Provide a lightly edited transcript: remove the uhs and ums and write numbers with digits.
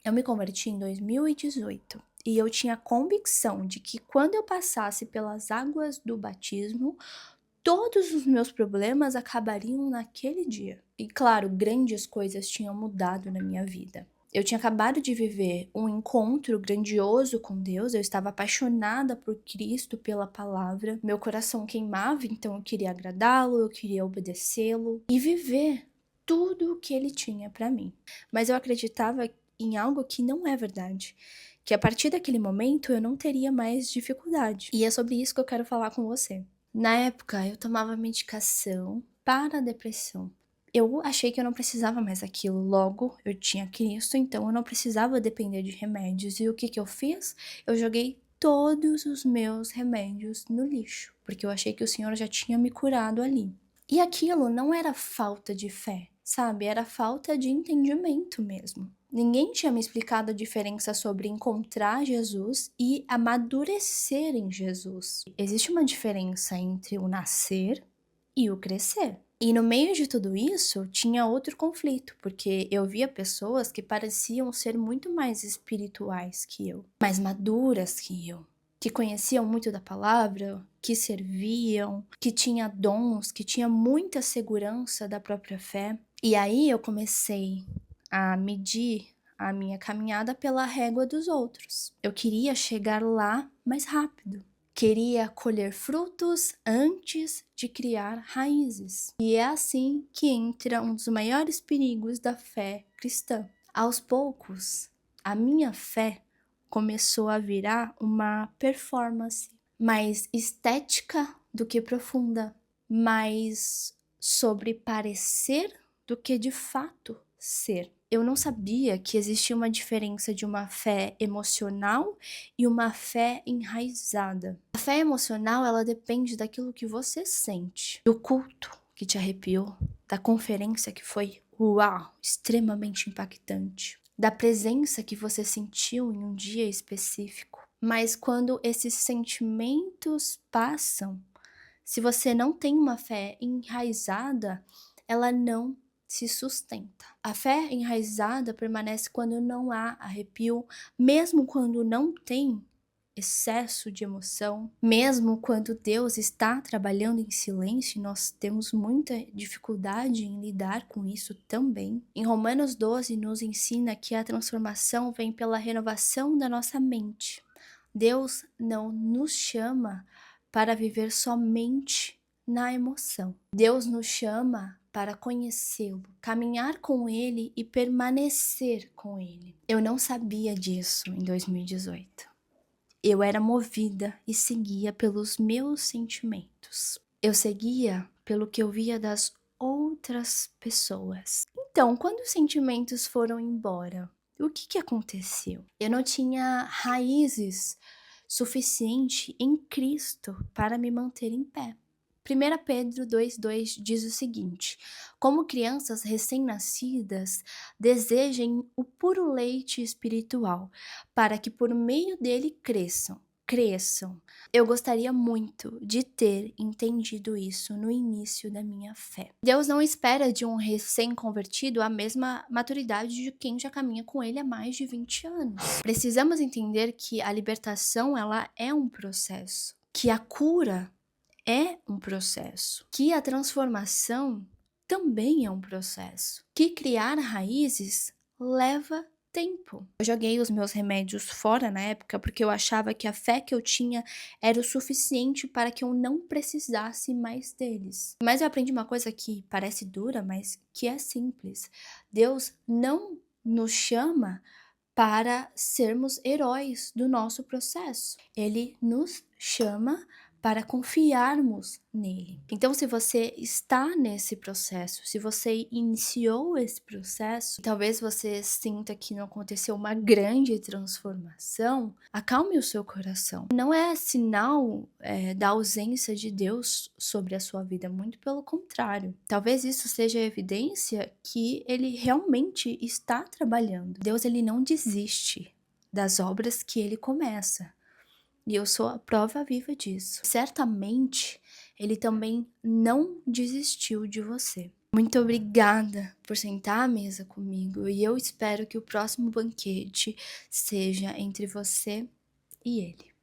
Eu me converti em 2018 e eu tinha a convicção de que quando eu passasse pelas águas do batismo, todos os meus problemas acabariam naquele dia. E claro, grandes coisas tinham mudado na minha vida. Eu tinha acabado de viver um encontro grandioso com Deus, eu estava apaixonada por Cristo, pela palavra, meu coração queimava, então eu queria agradá-lo, eu queria obedecê-lo e viver tudo o que ele tinha para mim. Mas eu acreditava em algo que não é verdade, que a partir daquele momento eu não teria mais dificuldade. E é sobre isso que eu quero falar com você. Na época, eu tomava medicação para a depressão. Eu achei que eu não precisava mais daquilo, logo eu tinha Cristo, então eu não precisava depender de remédios. E o que eu fiz? Eu joguei todos os meus remédios no lixo, porque eu achei que o Senhor já tinha me curado ali. E aquilo não era falta de fé, sabe? Era falta de entendimento mesmo. Ninguém tinha me explicado a diferença sobre encontrar Jesus e amadurecer em Jesus. Existe uma diferença entre o nascer e o crescer. E no meio de tudo isso, tinha outro conflito, porque eu via pessoas que pareciam ser muito mais espirituais que eu, mais maduras que eu, que conheciam muito da palavra, que serviam, que tinha dons, que tinha muita segurança da própria fé. E aí eu comecei a medir a minha caminhada pela régua dos outros. Eu queria chegar lá mais rápido. Queria colher frutos antes de criar raízes. E é assim que entra um dos maiores perigos da fé cristã. Aos poucos, a minha fé começou a virar uma performance mais estética do que profunda, mais sobre parecer do que de fato ser. Eu não sabia que existia uma diferença de uma fé emocional e uma fé enraizada. A fé emocional, ela depende daquilo que você sente, do culto que te arrepiou, da conferência que foi, uau, extremamente impactante, da presença que você sentiu em um dia específico. Mas quando esses sentimentos passam, se você não tem uma fé enraizada, ela não se sustenta. A fé enraizada permanece quando não há arrepio, mesmo quando não tem excesso de emoção, mesmo quando Deus está trabalhando em silêncio, nós temos muita dificuldade em lidar com isso também. Em Romanos 12 nos ensina que a transformação vem pela renovação da nossa mente. Deus não nos chama para viver somente na emoção. Deus nos chama para conhecê-lo, caminhar com ele e permanecer com ele. Eu não sabia disso em 2018. Eu era movida e seguia pelos meus sentimentos. Eu seguia pelo que eu via das outras pessoas. Então, quando os sentimentos foram embora, o que aconteceu? Eu não tinha raízes suficiente em Cristo para me manter em pé. 1 Pedro 2,2 diz o seguinte: como crianças recém-nascidas, desejem o puro leite espiritual, para que por meio dele cresçam. Eu gostaria muito de ter entendido isso no início da minha fé. Deus não espera de um recém-convertido a mesma maturidade de quem já caminha com ele há mais de 20 anos. Precisamos entender que a libertação, ela é um processo, que a cura é um processo, que a transformação também é um processo, que criar raízes leva tempo. Eu joguei os meus remédios fora na época porque eu achava que a fé que eu tinha era o suficiente para que eu não precisasse mais deles. Mas eu aprendi uma coisa que parece dura, mas que é simples. Deus não nos chama para sermos heróis do nosso processo. Ele nos chama para confiarmos nele. Então, se você está nesse processo, se você iniciou esse processo, talvez você sinta que não aconteceu uma grande transformação, acalme o seu coração. Não é sinal da ausência de Deus sobre a sua vida, muito pelo contrário. Talvez isso seja evidência que ele realmente está trabalhando. Deus, ele não desiste das obras que ele começa. E eu sou a prova viva disso. Certamente, ele também não desistiu de você. Muito obrigada por sentar à mesa comigo e eu espero que o próximo banquete seja entre você e ele.